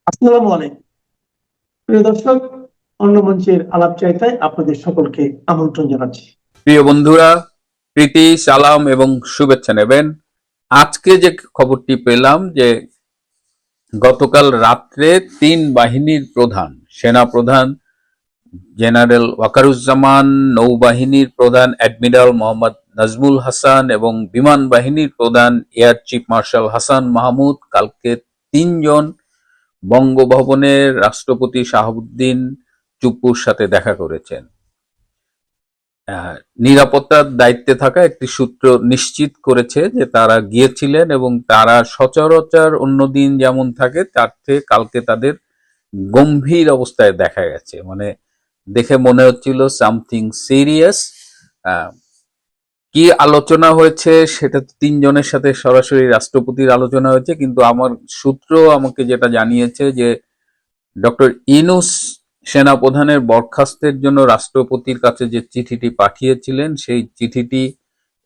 আসসালামু আলাইকুম প্রিয় দর্শক, অন্য মঞ্চের আলাপ চাইতায় আপনাদের সকলকে আমন্ত্রণ জানাচ্ছি। প্রিয় বন্ধুরা, প্রীতি, সালাম এবং শুভেচ্ছা নেবেন। আজকে যে খবরটি পেলাম যে গতকাল রাত্রে তিন বাহিনীর প্রধান, সেনা প্রধান জেনারেল ওয়াকারুজ্জামান, নৌবাহিনীর প্রধান অ্যাডমিরাল মোহাম্মদ নাজমুল হাসান এবং বিমান বাহিনীর প্রধান air chief marshal Hasan Mahmud কালকে তিনজন বঙ্গভবনের রাষ্ট্রপতি শাহাবুদ্দিন চুপ্পুর সাথে দেখা করেছেন। নিরাপত্তার দায়িত্বে থাকা একটি সূত্র নিশ্চিত করেছে যে তারা গিয়েছিলেন এবং তারা সচরাচর অন্যদিন যেমন থাকে তার থেকে কালকে তাদের গম্ভীর অবস্থায় দেখা গেছে। মানে দেখে মনে হচ্ছিল সামথিং সিরিয়াস। কি আলোচনা হয়েছে সেটা তিনজনের সাথে সরাসরি রাষ্ট্রপতির আলোচনা হয়েছে, কিন্তু আমার সূত্র আমাকে যেটা জানিয়েছে যে ডক্টর ইউনূস সেনাপ্রধানের বরখাস্তের জন্য রাষ্ট্রপতির কাছে যে চিঠিটি পাঠিয়েছিলেন সেই চিঠিটি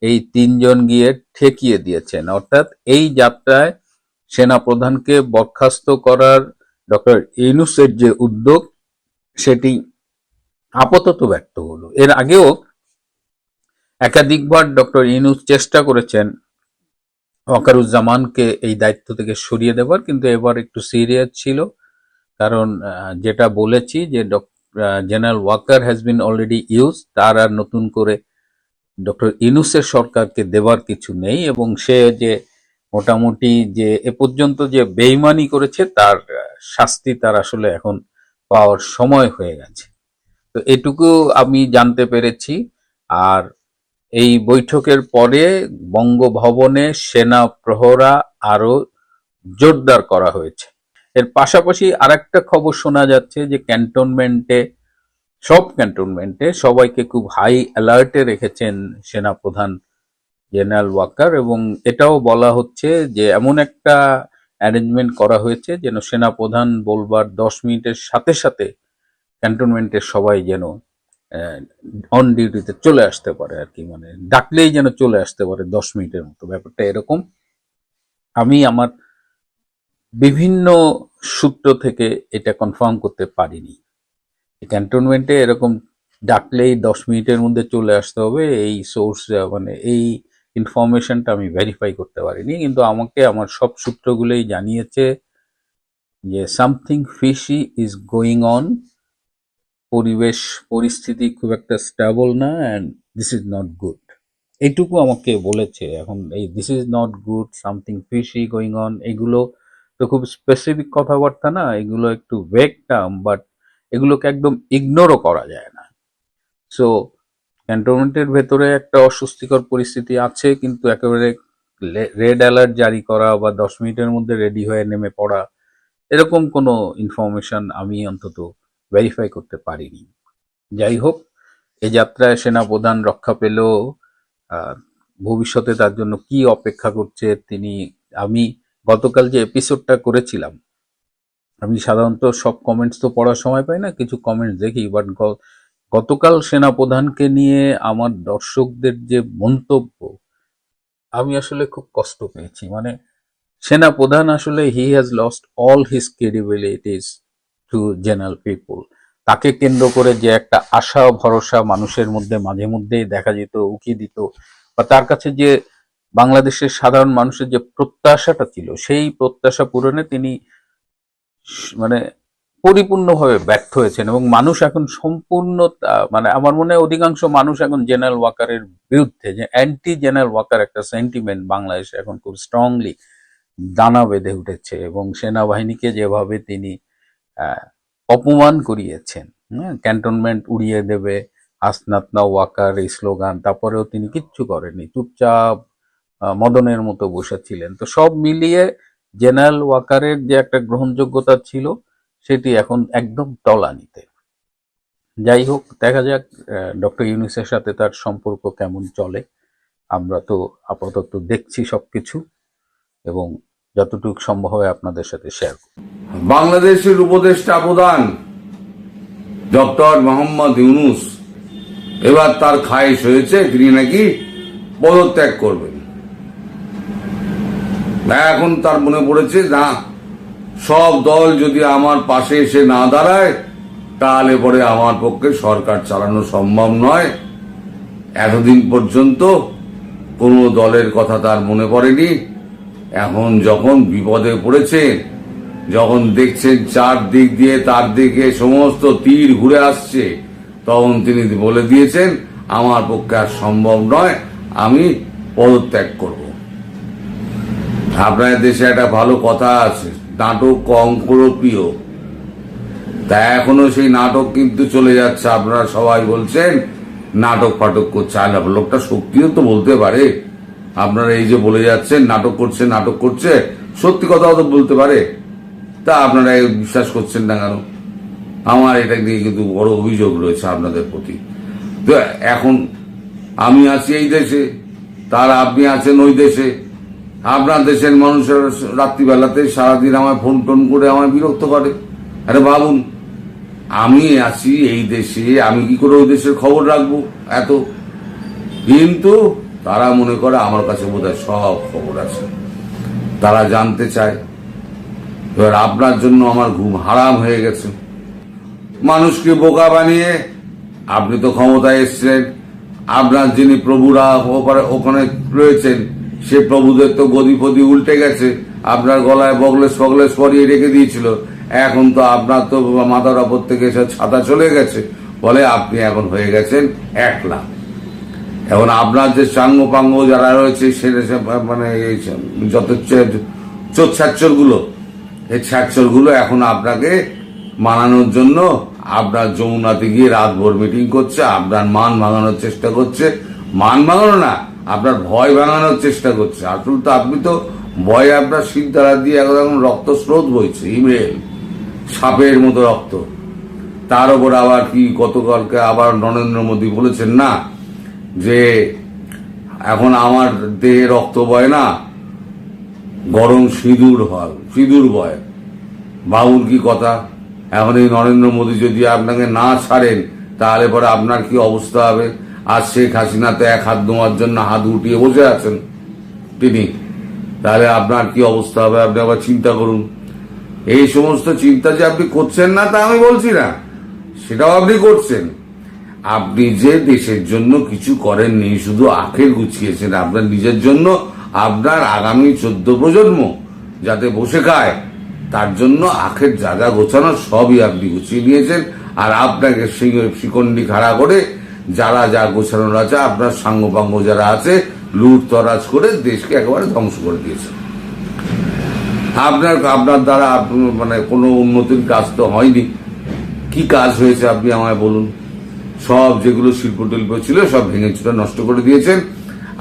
এই তিনজন গিয়ে ঠেকিয়ে দিয়েছেন। অর্থাৎ এই যাত্রায় সেনাপ্রধানকে বরখাস্ত করার ডক্টর ইউনূসের যে উদ্যোগ সেটি আপাতত ব্যর্থ হলো। এর আগেও একাধিকবার ডক্টর ইউনূস চেষ্টা করেছেন ওয়াকারুজ্জামানকে এই দায়িত্ব থেকে সরিয়ে দেবার, কিন্তু এবার একটু সিরিয়াস ছিল। কারণ যেটা বলেছি যে general Waker has been already use, তার আর নতুন করে ডক্টর ইউনূসের সরকারকে দেবার কিছু নেই, এবং সে যে মোটামুটি যে এ পর্যন্ত যে বেইমানি করেছে তার শাস্তি তার আসলে এখন পাওয়ার সময় হয়ে গেছে। তো এটুকু আমি জানতে পেরেছি। আর এই বৈঠকের পরে বঙ্গভবনে সেনা প্রহরা আরো জোরদার করা হয়েছে। এর পাশাপাশি আরেকটা খবর শোনা যাচ্ছে যে সব ক্যান্টনমেন্টে সবাইকে খুব হাই অ্যালার্টে রেখেছেন সেনাপ্রধান জেনারেল ওয়াকার, এবং এটাও বলা হচ্ছে যে এমন একটা অ্যারেঞ্জমেন্ট করা হয়েছে যেন সেনাপ্রধান বলবার 10 মিনিটের সাথে সাথে ক্যান্টনমেন্টের সবাই যেন অন ডিউটিতে চলে আসতে পারে আর কি, মানে ডাকলেই যেন চলে আসতে পারে 10 মিনিটের মতো। ব্যাপারটা এরকম। আমি আমার বিভিন্ন সূত্র থেকে এটা কনফার্ম করতে পারিনি। ক্যান্টনমেন্টে এরকম ডাকলেই 10 মিনিটের মধ্যে চলে আসতে হবে, এই সোর্স মানে এই ইনফরমেশনটা আমি ভেরিফাই করতে পারিনি, কিন্তু আমাকে আমার সব সূত্রগুলোই জানিয়েছে যে something fishy is going on. পরিস্থিতি খুব একটা স্টেবল না, and this is not good. এইটুকু আমাকে বলেছে। এখন এই this is not good, something fishy going on, এগুলো তো খুব স্পেসিফিক কথাবার্তা না, এগুলো একটু ভেগ টার্ম, বাট এগুলোকে একদম ইগনোরও করা যায় না। সো ক্যান্টনমেন্টের ভেতরে একটা অস্বস্তিকর পরিস্থিতি আছে, কিন্তু একেবারে রেড অ্যালার্ট জারি করা বা 10 মিনিটের মধ্যে রেডি হয়ে নেমে পড়া এরকম কোনো ইনফরমেশন আমি অন্তত ভেরিফাই করতে পারিনি। যাই হোক, এই যাত্রায় সেনাপ্রধান রক্ষা পেলেও ভবিষ্যতে তার জন্য কি অপেক্ষা করছে আমি গতকাল যে এপিসোডটা করেছিলাম, আমি সাধারণত সব কমেন্টস তো পড়ার সময় পাই না, কিছু কমেন্টস দেখি, বাট গতকাল সেনাপ্রধানকে নিয়ে আমার দর্শকদের যে মন্তব্য, আমি আসলে খুব কষ্ট পেয়েছি। মানে সেনাপ্রধান আসলে he has lost all his credibilities to general people. তাকে কেন্দ্র করে যে একটা আশা ভরসা মানুষের মধ্যে মাঝে মধ্যেই দেখা যেত, উকি দিত, বা তার কাছে যে বাংলাদেশের সাধারণ মানুষের যে প্রত্যাশাটা ছিল, সেই প্রত্যাশা পূরণে তিনি মানে পরিপূর্ণভাবে ব্যর্থ হয়েছেন, এবং মানুষ এখন সম্পূর্ণ মানে আমার মনে হয় অধিকাংশ মানুষ এখন জেনারেল ওয়াকারের বিরুদ্ধে, যে অ্যান্টি জেনারেল ওয়াকার একটা সেন্টিমেন্ট বাংলাদেশে এখন খুব স্ট্রংলি দানা বেঁধে উঠেছে, এবং সেনাবাহিনীকে যেভাবে তিনি অপমান করিয়েছেন, ক্যান্টনমেন্ট উড়িয়ে দেবে, হাসনাত না ওয়াকার এই স্লোগান, তারপরেও তিনি কিচ্ছু করেননি, চুপচাপ মদনের মতো বসেছিলেন। তো সব মিলিয়ে জেনারেল ওয়াকারের যে একটা গ্রহণযোগ্যতা ছিল সেটি এখন একদম তলানিতে। যাই হোক, দেখা যাক ডক্টর ইউনূসের সাথে তার সম্পর্ক কেমন চলে। আমরা তো আপাতত দেখছি সবকিছু, এবং যতটুকু সম্ভব হয় আপনাদের সাথে শেয়ার করব। বাংলাদেশের উপদেষ্টা প্রধান ডক্টর মোহাম্মদ ইউনূস এবার তার খায়েশ হয়েছে, তিনি নাকি পদত্যাগ করবেন। এখন তার মনে পড়েছে না, সব দল যদি আমার পাশে এসে না দাঁড়ায় তাহলে পরে আমার পক্ষে সরকার চালানো সম্ভব নয়। এতদিন পর্যন্ত কোনো দলের কথা তার মনে পড়েনি। এখন যখন বিপদে পড়েছেন, যখন দেখছেন চারদিক দিয়ে তার দিকে সমস্ত তীর ঘুরে আসছে, তখন তিনি বলে দিয়েছেন আমার পক্ষে আর সম্ভব নয়, আমি পদত্যাগ করব। আপনার দেশে একটা ভালো কথা আছে, নাটক কঙ্কর প্রিয়। তা এখনো সেই নাটক কিন্তু চলে যাচ্ছে। আপনারা সবাই বলছেন নাটক ফাটক করছে, আর লোকটা সত্যিও তো বলতে পারে। আপনারা এই যে বলে যাচ্ছেন নাটক করছে, সত্যি কথাও তো বলতে পারে। তা আপনারা বিশ্বাস করছেন না কেন? আমার এটা নিয়ে কিন্তু বড় অভিযোগ রয়েছে আপনাদের প্রতি। তো এখন আমি আছি এই দেশে, তার আপনি আছেন ওই দেশে। আপনার দেশের মানুষের রাত্রিবেলাতে সারাদিন আমায় ফোন টোন করে আমায় বিরক্ত করে। আরে ভাবুন, আমি আছি এই দেশে, আমি কি করে ওই দেশের খবর রাখবো এত? কিন্তু তারা মনে করে আমার কাছে বোধহয় সব খবর আছে, তারা জানতে চায়। এবার আপনার জন্য আমার ঘুম হারাম হয়ে গেছে। মানুষকে বোকা বানিয়ে আপনি তো ক্ষমতায় এসছেন, আপনার যিনি প্রভুরা ওখানে রয়েছেন সে প্রভুদের তো গদি ফদি উল্টে গেছে, আপনার গলায় বগলেস ফগলেস পরিয়ে রেখে দিয়েছিল। এখন তো আপনার তো মাথার ওপর থেকে সে ছাতা চলে গেছে, বলে আপনি এখন হয়ে গেছেন একলা। এখন আপনার যে সাঙ্গ পাঙ্গ যারা রয়েছে সে মানে যত চোর ছাচ্চর গুলো, এই ছাচ্চর গুলো এখন আপনাকে মানানোর জন্য আপনার যমুনাতে গিয়ে রাতভর মিটিং করছে, আপনার মান ভাঙানোর চেষ্টা করছে। মান ভাঙানো না, আপনার ভয় ভাঙানোর চেষ্টা করছে। আসলে তো আপনি তো ভয়ে আপনার শিরদাঁড়া দিয়ে এখন রক্ত স্রোত বইছে, ইমেল সাপের মতো রক্ত। তার উপর আবার কি গতকালকে আবার নরেন্দ্র মোদী বলেছেন না যে এখন আমার দেহে রক্ত বয় না, গরম সিঁদুর বয়। বাউল কি কথা! এখন এই নরেন্দ্র মোদী যদি আপনাকে না ছাড়েন তাহলে পরে আপনার কি অবস্থা হবে? আর শেখ হাসিনা তো এক হাত ধোয়ার জন্য হাত উঠিয়ে বসে আছেন তিনি, তাহলে আপনার কি অবস্থা হবে আপনি আবার চিন্তা করুন। এই সমস্ত চিন্তা যে আপনি করছেন না তা আমি বলছি না, সেটাও আপনি করছেন। আপনি যে দেশের জন্য কিছু করেননি, শুধু আখের গুছিয়েছেন আপনার নিজের জন্য, আপনার আগামী 14 প্রজন্ম যাতে বসে খায় তার জন্য আখের জায়গা গোছানো সবই আপনি গুছিয়ে নিয়েছেন। আর আপনাকে শিকন্ডি খাড়া করে যারা যা গোছানোর আছে, আপনার সাঙ্গপাঙ্গ যারা আছে, লুট তরাজ করে দেশকে একেবারে ধ্বংস করে দিয়েছেন। আপনার দ্বারা মানে কোনো উন্নতির কাজ তো হয়নি। কি কাজ হয়েছে আপনি আমায় বলুন? সব যেগুলো শিল্প টিল্প ছিল সব ভেঙে চুরে নষ্ট করে দিয়েছেন।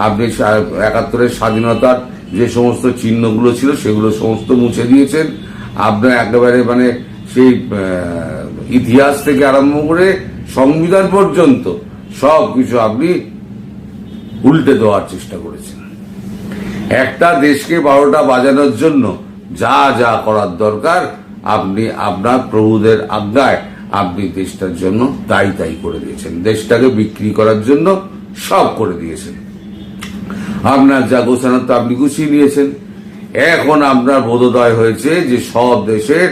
আপনি 71-এর স্বাধীনতার যে সমস্ত চিহ্নগুলো ছিল সেগুলো সমস্ত মুছে দিয়েছেন। আপনার একেবারে মানে সেই ইতিহাস থেকে আরম্ভ করে সংবিধান পর্যন্ত সব কিছু আপনি উল্টে দেওয়ার চেষ্টা করেছেন। একটা দেশকে 12টা বাজানোর জন্য যা যা করার দরকার আপনি আপনার প্রভুদের আজ্ঞায় আপনি দেশটার জন্য তাই করে দিয়েছেন। দেশটাকে বিক্রি করার জন্য সব করে দিয়েছেন। আপনার যা গোছানোর তো আপনি গুছিয়ে নিয়েছেন। এখন আপনার বোধোদয় হয়েছে যে সব দেশের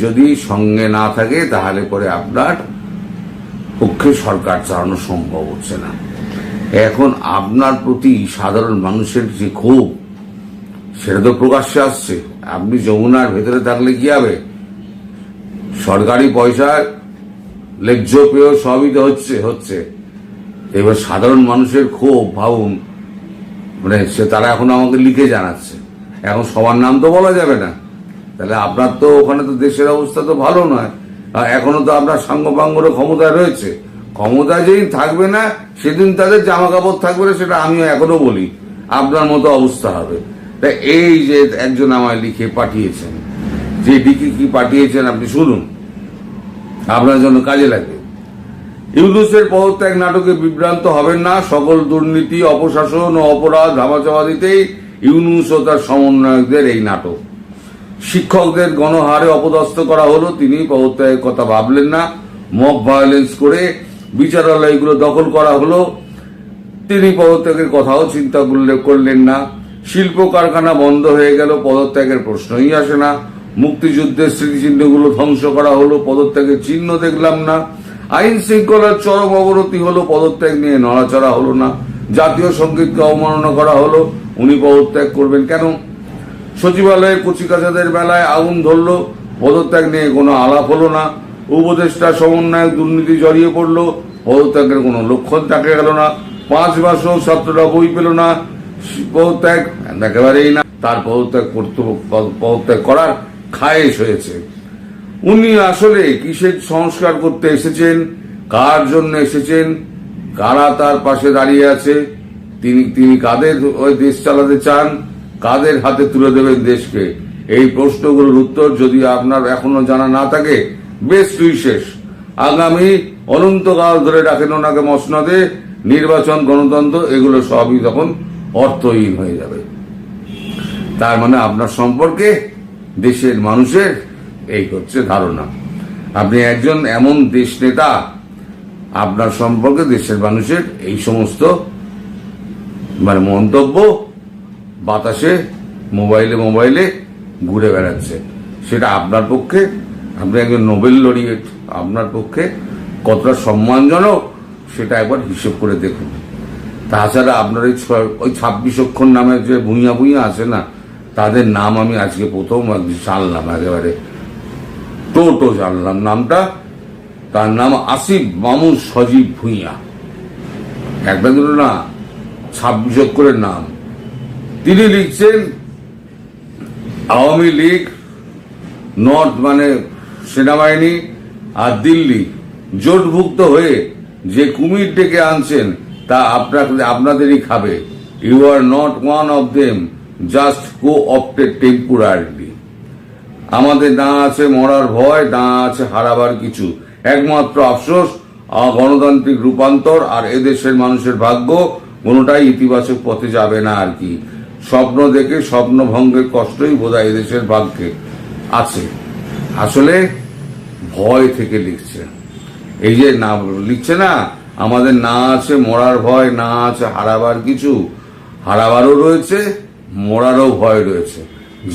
যদি সঙ্গে না থাকে তাহলে পরে আপনার পক্ষে সরকার চালানো সম্ভব হচ্ছে না। এখন আপনার প্রতি সাধারণ মানুষের যে ক্ষোভ সেটা তো প্রকাশ্যে আসছে। আপনি যমুনার ভেতরে থাকলে কি হবে? সরকারি পয়সা লেজ্জ পেয়েও সবই তো হচ্ছে। এবার সাধারণ মানুষের ক্ষোভ ভাবুন, মানে তারা এখন আমাকে লিখে জানাচ্ছে। এখন সবার নাম তো বলা যাবে না, তাহলে আপনার তো ওখানে তো দেশের অবস্থা তো ভালো নয়। এখনো তো আপনার সাঙ্গপাঙ্গরও ক্ষমতায় রয়েছে। ক্ষমতায় যেদিন থাকবে না সেদিন তাদের জামা কাপড় থাকবে না, সেটা আমিও এখনো বলি। আপনার মতো অবস্থা হবে। তা এই যে একজন আমায় লিখে পাঠিয়েছেন, যে লিখে কি পাঠিয়েছেন আপনি শুনুন, আপনার জন্য কাজে লাগবে। ইউনূসের পদত্যাগ নাটকে বিভ্রান্ত হবেন না। সকল দুর্নীতি, অপশাসন ও অপরাধ ধামাচাপা দিতেই ইউনূস ও তার সমন্বয়কদের এই নাটক। শিক্ষকদের গণহারে অপদস্থ করা হলো, তিনি পদত্যাগের কথা ভাবলেন না। মব ভায়োলেন্স করে বিচারালয়গুলো দখল করা হলো, তিনি পদত্যাগের কথাও চিন্তা করলেন না। শিল্প কারখানা বন্ধ হয়ে গেল, পদত্যাগের প্রশ্নই আসে না। মুক্তিযুদ্ধের স্মৃতিচিহ্নগুলো ধ্বংস করা হলো, পদত্যাগের চিহ্ন দেখলাম না। আইন শৃঙ্খলার চরম অবনতি হলো, পদত্যাগ নিয়ে নড়াচড়া হলো না। জাতীয় সঙ্গীতকে অবমাননা করা হলো, উনি পদত্যাগ করবেন কেন? সচিবালয়ে কচিকাচাদের বেলায় আগুন ধরলো, পদত্যাগ নিয়ে কোনো আলাপ হলো না। উপদেষ্টা সমন্বয়ক দুর্নীতি জড়িয়ে পড়লো, পদত্যাগের কোনো লক্ষণ দেখা গেল না। 5 মাসও ছাত্ররা বই পেল না, পদত্যাগ একেবারেই না। তার পদত্যাগ করার খায়েশ হয়েছে। উনি আসলে কিসের সংস্কার করতে এসেছেন, কার জন্য এসেছেন, কারা তার পাশে দাঁড়িয়ে আছে, তিনি কাদের ওই দেশ চালাতে চান, কাদের হাতে তুলে দেবেন দেশকে? এই প্রশ্নগুলোর উত্তর যদি আপনার এখনো জানা না থাকে, বেস্ট উইশেস। আগামী অনন্তকাল ধরে রাখেন ওনাকে মসনদে। নির্বাচন, গণতন্ত্র এগুলো সবই তখন অর্থহীন হয়ে যাবে। তার মানে আপনার সম্পর্কে দেশের মানুষের এই হচ্ছে ধারণা। আপনি একজন এমন দেশ নেতা, আপনার সম্পর্কে দেশের মানুষের এই সমস্ত মানে মন্তব্য বাতাসে মোবাইলে ঘুরে বেড়াচ্ছে। সেটা আপনার পক্ষে, আপনি একজন নোবেল লরিয়েট, আপনার পক্ষে কতটা সম্মানজনক সেটা একবার হিসেব করে দেখুন। তাছাড়া আপনার ওই 26 অক্ষর নামে যে ভুঁইয়া আছে না, তাদের নাম আমি আজকে প্রথম জানলাম, একেবারে টোটো জানলাম নামটা। তার নাম আসিফ মামুন সজীব ভুঁইয়া, একটা দুটো না, 26 অক্ষরের নাম। তিনি লিখছেন আওয়ামী লীগ, নর্থ মানে সেনাবাহিনী আর দিল্লি জোটভুক্ত হয়ে যে কুমির ডেকে আনছেন তা আপনাদেরই খাবে। You are not one of them, just co-opted temporarily. আমাদের না আছে মরার ভয়, না আছে হারাবার কিছু, একমাত্র আফসোস গণতান্ত্রিক রূপান্তর আর এদেশের মানুষের ভাগ্য কোনোটাই ইতিবাচক পথে যাবে না আর কি। স্বপ্ন দেখে স্বপ্ন ভঙ্গের কষ্টই বোধহয় এদেশের ভাগ্যে আছে। আসলে ভয় থেকে লিখছে, এই যে না লিখছে না, আমাদের না আছে মরার ভয়, না আছে হারাবার কিছু, হারাবারও রয়েছে, মরারও ভয় রয়েছে।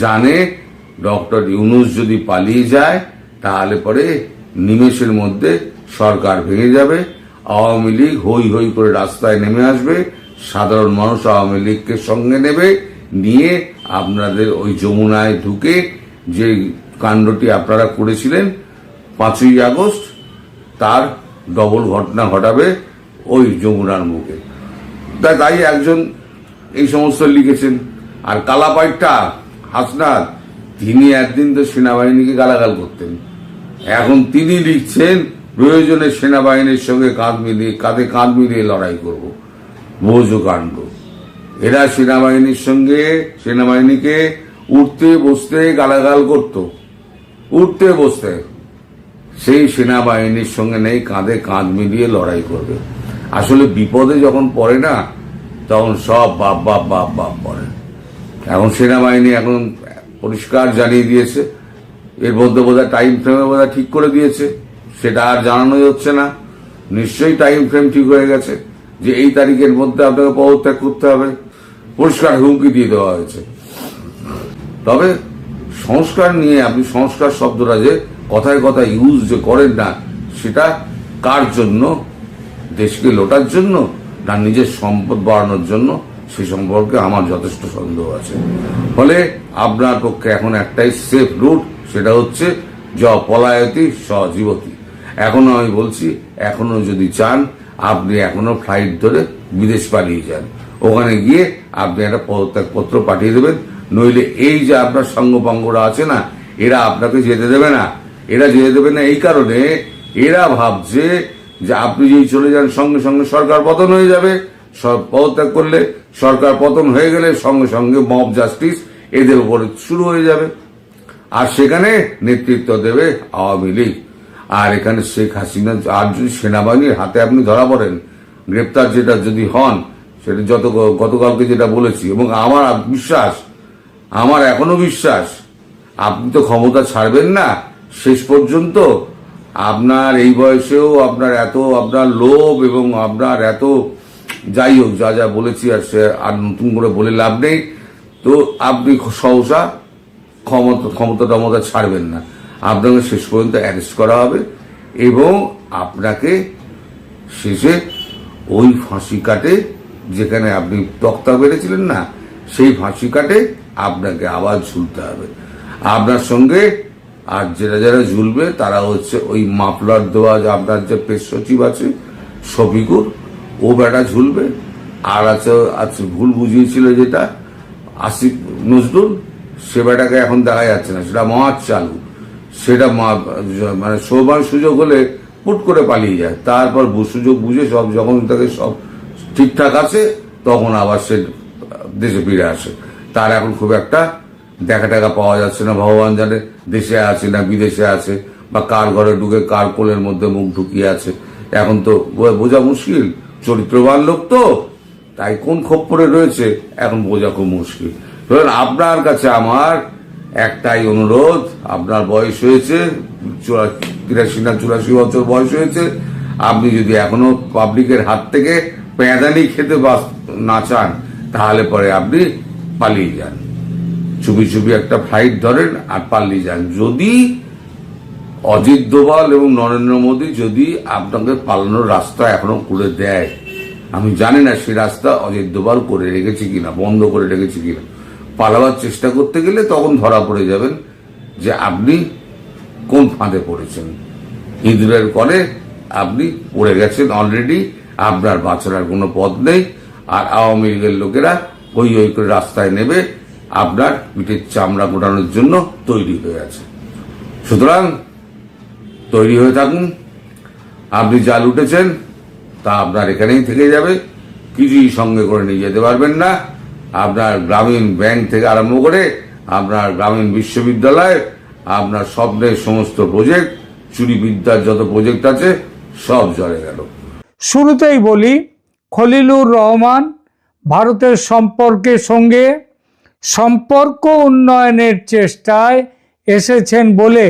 জানে ডক্টর ইউনূস যদি পালিয়ে যায় তাহলে পরে নিমেষের মধ্যে সরকার ভেঙে যাবে, আওয়ামী লীগ হই হই করে রাস্তায় নেমে আসবে, সাধারণ মানুষ আওয়ামী লীগকে সঙ্গে নেবে, নিয়ে আপনাদের ওই যমুনায় ঢুকে যে কাণ্ডটি আপনারা করেছিলেন 5ই আগস্ট, তার ডবল ঘটনা ঘটাবে ওই যমুনার মুখে। তাই একজন এই সমস্ত লিখেছেন। আর কালাপাইটটা হাসনাত, তিনি একদিন তো সেনাবাহিনীকে গালাগাল করতেন, এখন তিনি লিখছেন প্রয়োজনে সেনাবাহিনীর সঙ্গে কাঁধে কাঁধ মিলিয়ে লড়াই করব। বোঝো কাণ্ড। এরা সেনাবাহিনীকে উঠতে বসতে গালাগাল করত, উঠতে বসতে। সেই সেনাবাহিনীর সঙ্গে নেই কাঁধে কাঁধ মিলিয়ে লড়াই করবে। আসলে বিপদে যখন পড়ে না, তখন সব বাপ বাপ বাপ বাপ পড়ে। এখন সেনাবাহিনী এখন পরিষ্কার জানিয়ে দিয়েছে, এর মধ্যে বোধহয় টাইম ফ্রেমে বোধহয় ঠিক করে দিয়েছে, সেটা আর জানানোই হচ্ছে না। নিশ্চয়ই টাইম ফ্রেম ঠিক হয়ে গেছে যে এই তারিখের মধ্যে আপনাকে পদত্যাগ করতে হবে, পরিষ্কার হুমকি দিয়ে দেওয়া হয়েছে। তবে সংস্কার নিয়ে আপনি সংস্কার শব্দটা যে কথায় কথায় ইউজ যে করেন না, সেটা কার জন্য? দেশকে লোটার জন্য না নিজের সম্পদ বাড়ানোর জন্য? সে সম্পর্কে আমার যথেষ্ট সন্দেহ আছে। ফলে আপনার পক্ষে এখন একটাই সেফ রুট, সেটা হচ্ছে পলায়তি সজীবতী। এখনো আমি বলছি, এখনো যদি চান আপনি এখনো ফ্লাইট ধরে বিদেশ পালিয়ে যান, ওখানে গিয়ে আপনি একটা পদত্যাগপত্র পাঠিয়ে দেবেন। নইলে এই যে আপনার সঙ্গপাঙ্গরা আছে না, এরা আপনাকে যেতে দেবে না। এরা যেতে দেবে না এই কারণে, এরা ভাবছে যে আপনি যদি চলে যান সঙ্গে সঙ্গে সরকার পতন হয়ে যাবে। পদত্যাগ করলে, সরকার পতন হয়ে গেলে সঙ্গে সঙ্গে মব জাস্টিস এদের উপরে শুরু হয়ে যাবে, আর সেখানে নেতৃত্ব দেবে আওয়ামী লীগ। আর এখানে শেখ হাসিনা আর যদি সেনাবাহিনীর হাতে আপনি ধরা পড়েন, গ্রেপ্তার যেটা যদি হন, সেটা গতকালকে যেটা বলেছি, এবং আমার এখনো বিশ্বাস আপনি তো ক্ষমতা ছাড়বেন না শেষ পর্যন্ত। আপনার এই বয়সেও আপনার লোভ এবং আপনার এত, যাই হোক, যা যা বলেছি আর নতুন করে বলে লাভ নেই। তো আপনি সহসা ক্ষমতা ছাড়বেন না, আপনাকে শেষ পর্যন্ত অ্যারেস্ট করা হবে এবং আপনাকে শেষে ওই ফাঁসি কাটে, যেখানে আপনি তক্তা বেড়েছিলেন না, সেই ফাঁসি কাটে আপনাকে আবার ঝুলতে হবে। আপনার সঙ্গে আর যারা ঝুলবে তারা হচ্ছে ওই মাফলার দেওয়া যে আপনার যে পেশ সচিব আছে শফিকুর, ও বেটা ঝুলবে। আর আছে ভুল বুঝিয়েছিল যেটা আসিফ নজরুল, সে বেটাকে এখন দেখা যাচ্ছে না, সেটা মহাজ চালু, সেটা মানে সময় সুযোগ হলে পুট করে পালিয়ে যায়, তারপর সুযোগ বুঝে সব যখন তাকে সব ঠিকঠাক আছে তখন আবার সে দেশে ফিরে আসে। তার এখন খুব একটা দেখা টাকা পাওয়া যাচ্ছে না, ভগবান জানে দেশে আছে না বিদেশে আছে, বা কার ঘরে ঢুকে কার কোলের মধ্যে মুখ ঢুকিয়ে আছে, এখন তো বোঝা মুশকিল। চরিত্রবান লোক তো, তাই কোন খপ্পরে রয়েছে এখন বোঝা খুব মুশকিল। ধরুন আপনার কাছে আমার একটাই অনুরোধ, আপনার বয়স হয়েছে 83 না 84 বছর বয়স হয়েছে, আপনি যদি এখনো পাবলিকের হাত থেকে প্যাঁদানি খেতে না চান, তাহলে পরে আপনি পালিয়ে যান, চুপি চুপি একটা ফ্লাইট ধরেন আর পালিয়ে যান। যদি অজিত দোভাল এবং নরেন্দ্র মোদী যদি আপনাকে পালানোর রাস্তা এখনো করে দেয়, আমি জানি না সেই রাস্তা অজিত দোভাল করে রেখেছে কিনা, বন্ধ করে রেখেছে কিনা, পালাবার চেষ্টা করতে গেলে তখন ধরা পড়ে যাবেন যে আপনি কোন ফাঁদে পড়েছেন। ইঁদুরের কলে আপনি পড়ে গেছেন অলরেডি, আপনার বাঁচার আর কোনো পথ নেই। আর আওয়ামী লীগের লোকেরা ওই করে রাস্তায় নেবে, আপনার পিঠের চামড়া গোটানোর জন্য তৈরি হয়ে আছে। সুতরাং তৈরি হয়ে থাকুন, আপনি যা লুটেছেন তা আপনার এখানেই থেকে যাবে, কিছুই সঙ্গে করে নিয়ে যেতে পারবেন না। আপনার গ্রামীণ ব্যাংক থেকে আরম্ভ করে আপনার গ্রামীণ বিশ্ববিদ্যালয়, আপনার স্বপ্নের সমস্ত প্রজেক্ট, চুরি বিদ্যার যত প্রজেক্ট আছে সব জলে গেল। শুরুতেই বলি, খলিলুর রহমান ভারতের সঙ্গে সম্পর্ক উন্নয়নের চেষ্টায় এসেছেন বলে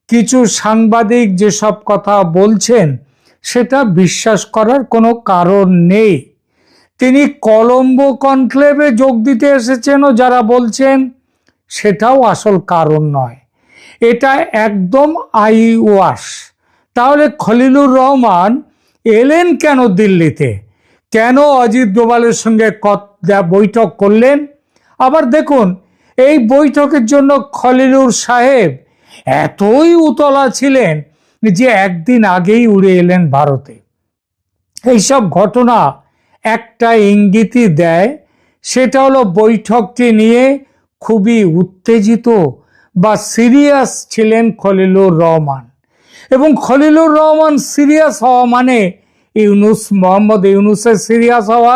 কিছু সাংবাদিক যেসব কথা বলছেন সেটা বিশ্বাস করার কোনো কারণ নেই। তিনি কলম্বো কনক্লেভে যোগ দিতে এসেছেনও যারা বলছেন, সেটাও আসল কারণ নয়, এটা একদম আইওয়াশ। তাহলে খলিলুর রহমান এলেন কেন দিল্লিতে, কেন অজিত দোভালের সঙ্গে বৈঠক করলেন? আবার দেখুন, এই বৈঠকের জন্য খলিলুর সাহেব এতই উতলা ছিলেন যে একদিন আগেই উড়ে এলেন ভারতে। এইসব ঘটনা একটা ইঙ্গিতই দেয়, সেটা হলো বৈঠকটি নিয়ে খুবই উত্তেজিত বা সিরিয়াস ছিলেন খলিলুর রহমান। এবং খলিলুর রহমান সিরিয়াস হওয়া মানে মোহাম্মদ ইউনূসের সিরিয়াস হওয়া,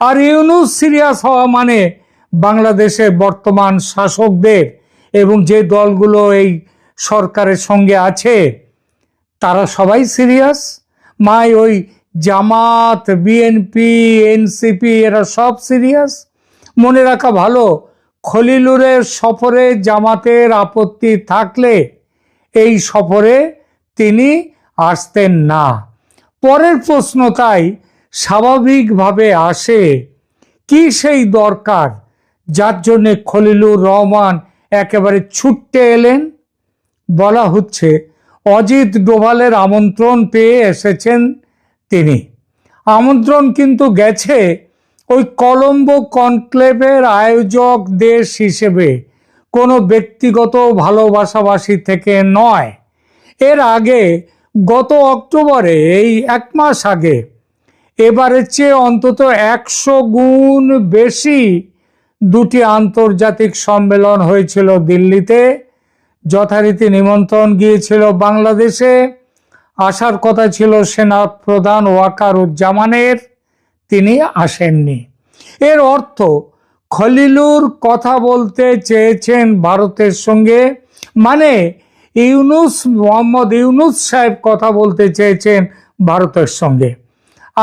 আর ইউনূস সিরিয়াস হওয়া মানে বাংলাদেশের বর্তমান শাসকদের এবং যে দলগুলো এই সরকারের সঙ্গে আছে তারা সবাই সিরিয়াস। ওই জামাত, বিএনপি, এনসিপি এরা সব সিরিয়াস। মনে রাখা ভালো, খলিলুরের সফরে জামাতের আপত্তি থাকলে এই সফরে তিনি আসতেন না। পরের প্রশ্ন তাই স্বাভাবিকভাবে আসে, কি সেই দরকার যার জন্যে খলিলুর রহমান একেবারে ছুটতে এলেন? বলা হচ্ছে অজিত ডোভালের আমন্ত্রণ পেয়ে এসেছেন তিনি। আমন্ত্রণ কিন্তু গেছে ওই কলম্বো কনক্লেভের আয়োজক দেশ হিসেবে, কোনো ব্যক্তিগত ভালোবাসাবাসী থেকে নয়। এর আগে গত অক্টোবরে, এই 1 মাস আগে, এবারের চেয়ে অন্তত 100 গুণ বেশি 2টি আন্তর্জাতিক সম্মেলন হয়েছিল দিল্লিতে। যথারীতি নিমন্ত্রণ গিয়েছিল বাংলাদেশে, আসার কথা ছিল সেনা প্রধান ওয়াকারুজ্জামানের, তিনি আসেননি। এর অর্থ খলিলুর কথা বলতে চেয়েছেন ভারতের সঙ্গে, মানে মোহাম্মদ ইউনূস সাহেব কথা বলতে চেয়েছেন ভারতের সঙ্গে,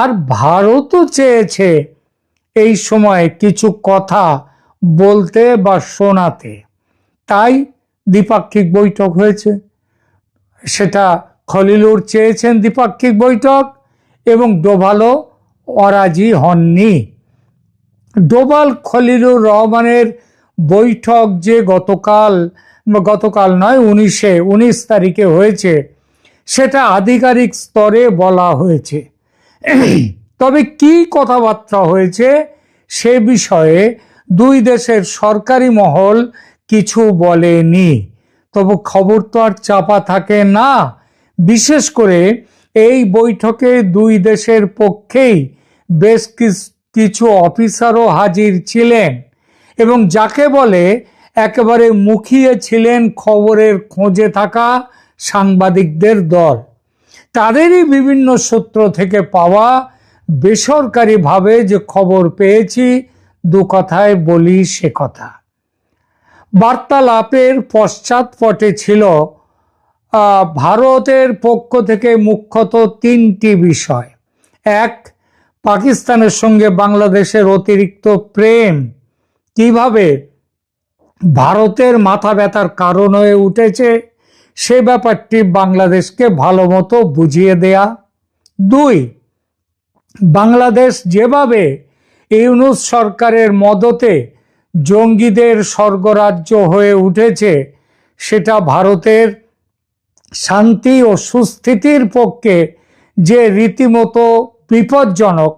আর ভারতও চেয়েছে এই সময় কিছু কথা বলতে বা শোনাতে। তাই দ্বিপাক্ষিক বৈঠক হয়েছে। সেটা খলিলুর চেয়েছেন দ্বিপাক্ষিক বৈঠক, এবং ডোভালও অরাজি হননি। ডোভাল খলিলুর রহমানের বৈঠক যে গতকাল নয় 19 তারিখে হয়েছে, সেটা আধিকারিক স্তরে বলা হয়েছে। তবে কি কথাবার্তা হয়েছে সে বিষয়ে দুই দেশের সরকারি মহল কিছু বলেনি। তবু খবর তো আর চাপা থাকে না। বিশেষ করে এই বৈঠকে দুই দেশের পক্ষেই বেশ কিছু অফিসারও হাজির ছিলেন এবং যাকে বলে একেবারে মুখিয়ে ছিলেন খবরের খোঁজে থাকা সাংবাদিকদের দল। তাদেরই বিভিন্ন সূত্র থেকে পাওয়া বেসরকারিভাবে যে খবর পেয়েছি, দু কথায় বলি সে কথা। বার্তালাপের পশ্চাৎপটে ছিল ভারতের পক্ষ থেকে মুখ্যত তিনটি বিষয়। এক, পাকিস্তানের সঙ্গে বাংলাদেশের অতিরিক্ত প্রেম কিভাবে ভারতের মাথা ব্যথার কারণ হয়ে উঠেছে সে ব্যাপারটি বাংলাদেশকে ভালো মতো বুঝিয়ে দেয়া। দুই, বাংলাদেশ যেভাবে ইউনূস সরকারের মদতে জঙ্গিদের স্বর্গরাজ্য হয়ে উঠেছে সেটা ভারতের শান্তি ও সুস্থিতির পক্ষে যে রীতিমতো বিপজ্জনক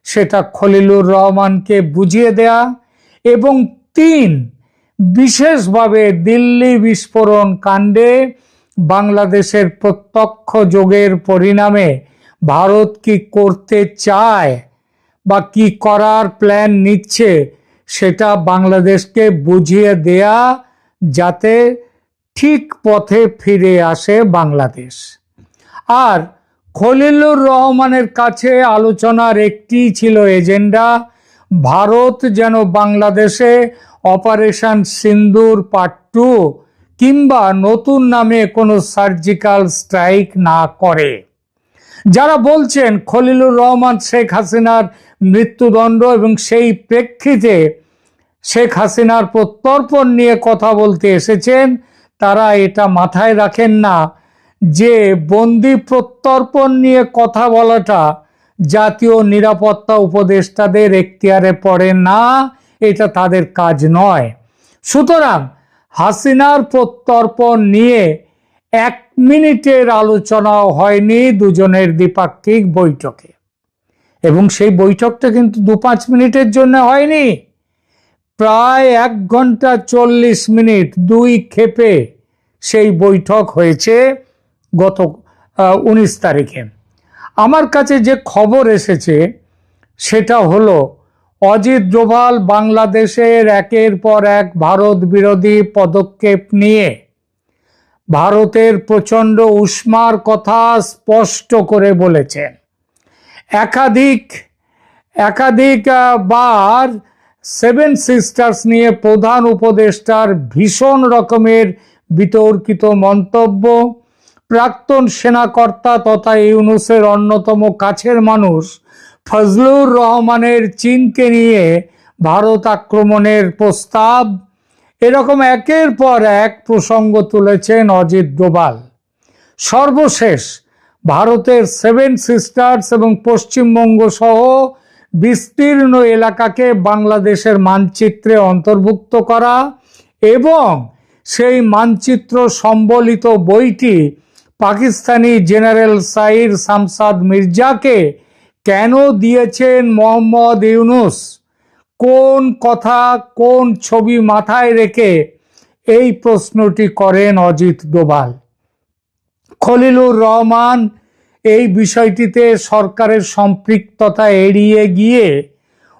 সেটা খলিলুর রহমানকে বুঝিয়ে দেয়া। এবং তিন, বিশেষভাবে দিল্লি বিস্ফোরণ কাণ্ডে বাংলাদেশের প্রত্যক্ষ যোগের পরিণামে ভারত কি করতে চায় বা কি করার প্ল্যান নিচ্ছে সেটা বাংলাদেশকে বুঝিয়ে দেয়া, যাতে ঠিক পথে ফিরে আসে বাংলাদেশ। আর খলিলুর রহমানের কাছে আলোচনার একটি ছিল এজেন্ডা, ভারত যেন বাংলাদেশে অপারেশন সিন্দুর পার্ট 2 কিংবা নতুন নামে কোনো সার্জিক্যাল স্ট্রাইক না করে। যারা বলছেন খলিলুর রহমান শেখ হাসিনার মৃত্যুদণ্ড এবং সেই প্রেক্ষিতে শেখ হাসিনার প্রত্যর্পণ নিয়ে কথা বলতে এসেছেন, তারা এটা মাথায় রাখেন না যে বন্দি প্রত্যর্পণ নিয়ে কথা বলাটা জাতীয় নিরাপত্তা উপদেষ্টাদের এখতিয়ারে পড়ে না, এটা তাদের কাজ নয়। সুতরাং হাসিনার প্রত্যর্পণ নিয়ে 1 মিনিটের আলোচনাও হয়নি দুজনের দ্বিপাক্ষিক বৈঠকে, এবং সেই বৈঠকটা কিন্তু 2-5 মিনিটের জন্য হয়নি, প্রায় 1 ঘন্টা 40 মিনিট 2 ক্ষেপে সেই বৈঠক হয়েছে গত 19 তারিখে। আমার কাছে যে খবর এসেছে সেটা হলো অজিত ডোভাল বাংলাদেশের একের পর এক ভারত বিরোধী পদক্ষেপ নিয়ে ভারতের প্রচণ্ড উষ্মার কথা স্পষ্ট করে বলেছেন। একাধিক বার 7 সিস্টার্স নিয়ে প্রধান উপদেষ্টার ভীষণ রকমের বিতর্কিত মন্তব্য, প্রাক্তন সেনাকর্তা তথা ইউনূসের অন্যতম কাছের মানুষ ফজলুর রহমানের চীনকে নিয়ে ভারত আক্রমণের প্রস্তাব, এরকম একের পর এক প্রসঙ্গ তুলেছেন অজিত ডোভাল। সর্বশেষ ভারতের 7 সিস্টার্স এবং পশ্চিমবঙ্গ সহ বিস্তীর্ণ এলাকাকে বাংলাদেশের মানচিত্রে অন্তর্ভুক্ত করা এবং সেই মানচিত্র সম্বলিত বইটি পাকিস্তানি জেনারেল সাইর শামসাদ মির্জাকে কেন দিয়েছেন মোহাম্মদ ইউনূস, কোন কথা কোন ছবি মাথায় রেখে এই প্রশ্নটি করেন অজিত ডোভাল। খলিলুর রহমান এই বিষয়টিতে সরকারের সম্পৃক্ততা এড়িয়ে গিয়ে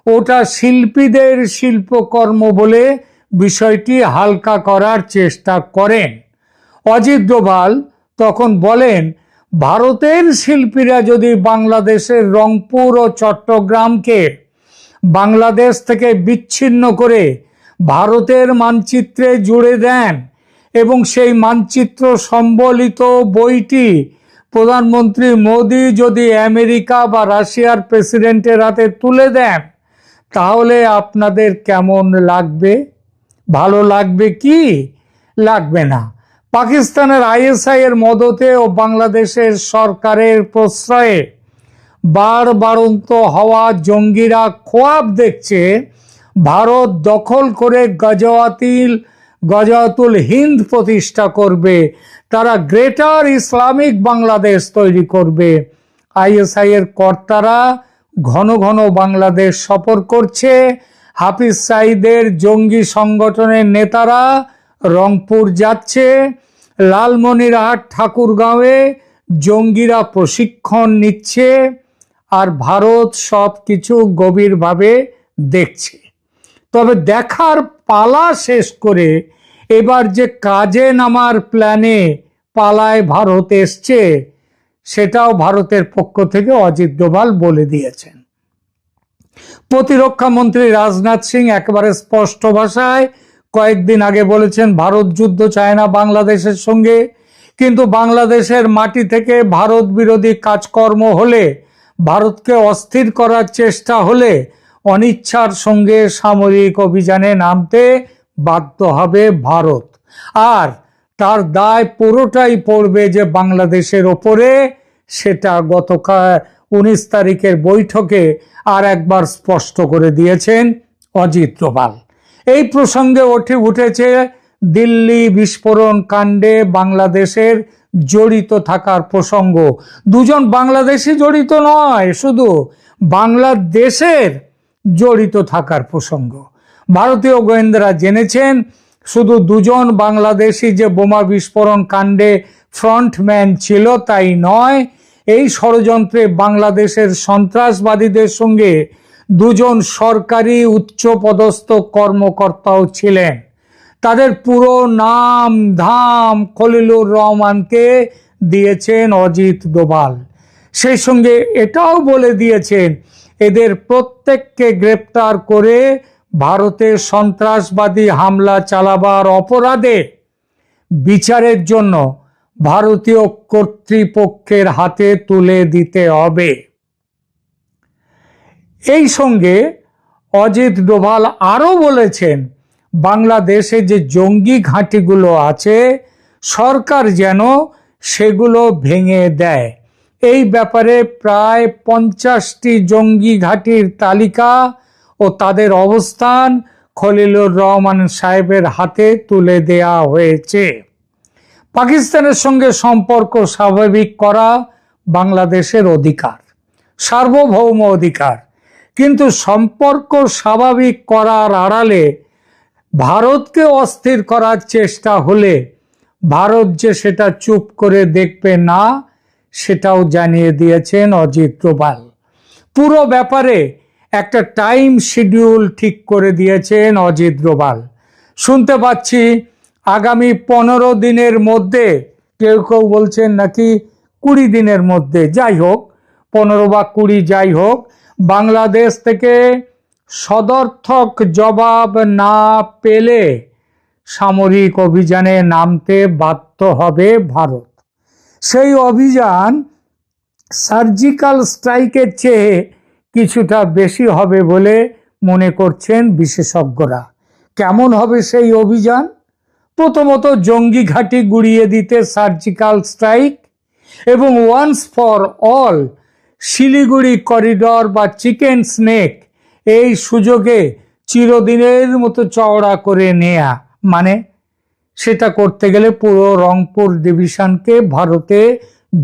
ওটা শিল্পীদের শিল্পকর্ম বলে বিষয়টি হালকা করার চেষ্টা করেন। অজিত ডোভাল তখন বলেন, ভারতের শিল্পীরা যদি বাংলাদেশের রংপুর ও চট্টগ্রামকে বাংলাদেশ থেকে বিচ্ছিন্ন করে ভারতের মানচিত্রে জুড়ে দেন এবং সেই মানচিত্র সম্বলিত বইটি প্রধানমন্ত্রী মোদি যদি আমেরিকা বা রাশিয়ার প্রেসিডেন্টের হাতে তুলে দেন, তাহলে আপনাদের কেমন লাগবে? ভালো লাগবে কি? লাগবে না। পাকিস্তানের ISI এর মদতে ও বাংলাদেশের সরকারের প্রশ্রয়ে বাড়ন্ত হওয়া জঙ্গিরা খোয়াব দেখছে ভারত দখল করে গজাওয়াতুল হিন্দ প্রতিষ্ঠা করবে, তারা গ্রেটার ইসলামিক বাংলাদেশ তৈরি করবে। আইএসআই এর কর্তারা ঘন ঘন বাংলাদেশ সফর করছে। হাফিজ সাঈদের জঙ্গি সংগঠনের নেতারা রংপুর যাচ্ছে। লালমনিরহাট ঠাকুরগাঁওয়ে জঙ্গিরা প্রশিক্ষণ নিচ্ছে, আর ভারত সব কিছু গভীরভাবে দেখছে। তবে দেখার পালা শেষ করে এবার যে কাজে নামার প্ল্যানে পালায় ভারত এসছে, সেটাও ভারতের পক্ষ থেকে অজিত ডোভাল বলে দিয়েছেন। প্রতিরক্ষা মন্ত্রী রাজনাথ সিং একেবারে স্পষ্ট ভাষায় কয়েকদিন আগে বলেছেন ভারত যুদ্ধ চায় না বাংলাদেশের সঙ্গে, কিন্তু বাংলাদেশের মাটি থেকে ভারত বিরোধী কাজকর্ম হলে, ভারতকে অস্থির করার চেষ্টা হলে অনিচ্ছার সঙ্গে সামরিক অভিযানে নামতে বাধ্য হবে ভারত, আর তার দায় পুরোটাই পড়বে যে বাংলাদেশের ওপরে। সেটা গতকাল 19 তারিখের বৈঠকে আর একবার স্পষ্ট করে দিয়েছেন অজিত ডোভাল। এই প্রসঙ্গে উঠেছে দিল্লি বিস্ফোরণ কাণ্ডে বাংলাদেশের জড়িত থাকার প্রসঙ্গ। দুজন বাংলাদেশি জড়িত নয়, শুধু বাংলাদেশের জড়িত থাকার প্রসঙ্গ। ভারতীয় গোয়েন্দারা জেনেছেন শুধু দুজন বাংলাদেশি যে বোমা বিস্ফোরণ কাণ্ডে ফ্রন্টম্যান ছিল তাই নয়, এই ষড়যন্ত্রে বাংলাদেশের সন্ত্রাসবাদীদের সঙ্গে দুজন সরকারি উচ্চপদস্থ কর্মকর্তাও ছিলেন। তাদের পুরো নাম ধাম খলিলুর রহমানকে দিয়েছেন অজিত ডোভাল। সেই সঙ্গে এটাও বলে দিয়েছেন এদের প্রত্যেককে গ্রেপ্তার করে ভারতে সন্ত্রাসবাদী হামলা চালাবার অপরাধে বিচারের জন্য ভারতীয় কর্তৃপক্ষের হাতে তুলে দিতে হবে। এই সঙ্গে অজিত ডোভাল আরও বলেছেন বাংলাদেশে যে জঙ্গি ঘাঁটিগুলো আছে সরকার যেন সেগুলো ভেঙে দেয়। এই ব্যাপারে প্রায় 50টি জঙ্গি ঘাঁটির তালিকা ও তাদের অবস্থান খলিলুর রহমান সাহেবের হাতে তুলে দেয়া হয়েছে। পাকিস্তানের সঙ্গে সম্পর্ক স্বাভাবিক করা বাংলাদেশের অধিকার, সার্বভৌম অধিকার, কিন্তু সম্পর্ক স্বাভাবিক করার আড়ালে ভারতকে অস্থির করার চেষ্টা হলে ভারত যে সেটা চুপ করে দেখবে না, সেটাও জানিয়ে দিয়েছেন অজিত ডোভাল। পুরো ব্যাপারে একটা টাইম শিডিউল ঠিক করে দিয়েছেন অজিত ডোভাল। শুনতে পাচ্ছি আগামী 15 দিনের মধ্যে, কেউ কেউ বলছেন নাকি 20 দিনের মধ্যে, যাই হোক 15 বা 20 যাই হোক, বাংলাদেশ থেকে সদর্থক জবাব না পেলে সামরিক অভিযানে নামতে বাধ্য হবে ভারত। সেই অভিযান সার্জিক্যাল স্ট্রাইকের চেয়ে কিছুটা বেশি হবে বলে মনে করছেন বিশেষজ্ঞরা। কেমন হবে সেই অভিযান? প্রথমত জঙ্গি ঘাঁটি গুড়িয়ে দিতে সার্জিক্যাল স্ট্রাইক, এবং once for all Siliguri corridor বা চিকেন স্নেক এই সুযোগে চিরদিনের মতো চওড়া করে নেয়া, মানে সেটা করতে গেলে পুরো রংপুর ডিভিশনকে ভারতে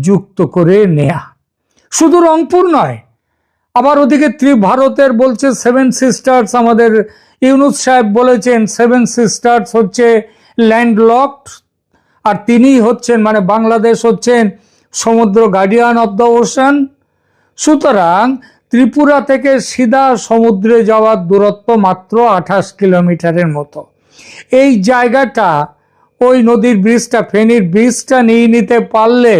যুক্ত করে নেয়া। শুধু রংপুর নয়, আবার ওদিকে ভারতের বলছে 7 সিস্টার্স, আমাদের ইউনুস সাহেব বলেছেন 7 সিস্টার্স হচ্ছে ল্যান্ডলকড, আর তিনি হচ্ছেন মানে বাংলাদেশ হচ্ছেন সমুদ্র গার্ডিয়ান অব দ্য ওশান। সুতরাং ত্রিপুরা থেকে সিধা সমুদ্রে যাওয়ার দূরত্ব মাত্র 28 কিলোমিটারের মতো। এই জায়গাটা ওই নদীর ব্রিজটা, ফেনীর ব্রিজটা নিয়ে নিতে পারলে,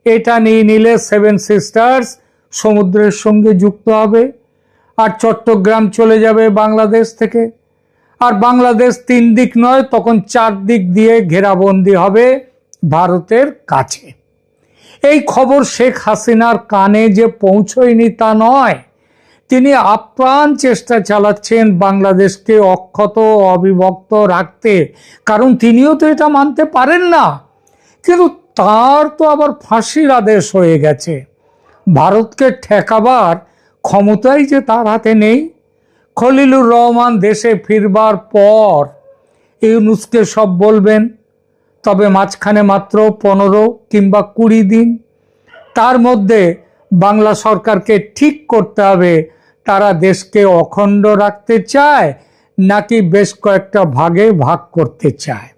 এটা নিয়ে নিলে 7 সিস্টার্স সমুদ্রের সঙ্গে যুক্ত হবে, আর চট্টগ্রাম চলে যাবে বাংলাদেশ থেকে। আর বাংলাদেশ 3 দিক নয়, তখন 4 দিক দিয়ে ঘেরাবন্দি হবে ভারতের কাছে। এই খবর শেখ হাসিনার কানে যে পৌঁছয়নি তা নয়, তিনি আপ্রাণ চেষ্টা চালাচ্ছেন বাংলাদেশকে অক্ষত অবিভক্ত রাখতে, কারণ তিনিও তো এটা মানতে পারেন না। কিন্তু তার তো আবার ফাঁসির আদেশ হয়ে গেছে। ভারতকে ঠেকাবার ক্ষমতাই যে তার হাতে নেই। খলিলুর রহমান দেশে ফিরবার পর ইউনূসকে সব বলবেন, তবে মাঝখানে মাত্র 15 কিংবা 20 দিন, তার মধ্যে বাংলা সরকারকে ঠিক করতে হবে তারা দেশকে অখণ্ড রাখতে চায় নাকি বেশ কয়েকটা ভাগে ভাগ করতে চায়।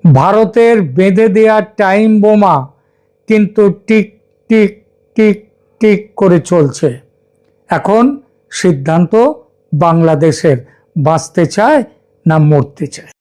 ভারতের বেঁধে দেয়া টাইম বোমা কিন্তু টিক টিক টিক টিক করে চলছে। এখন সিদ্ধান্ত বাংলাদেশের, বাঁচতে চায় না মরতে চায়।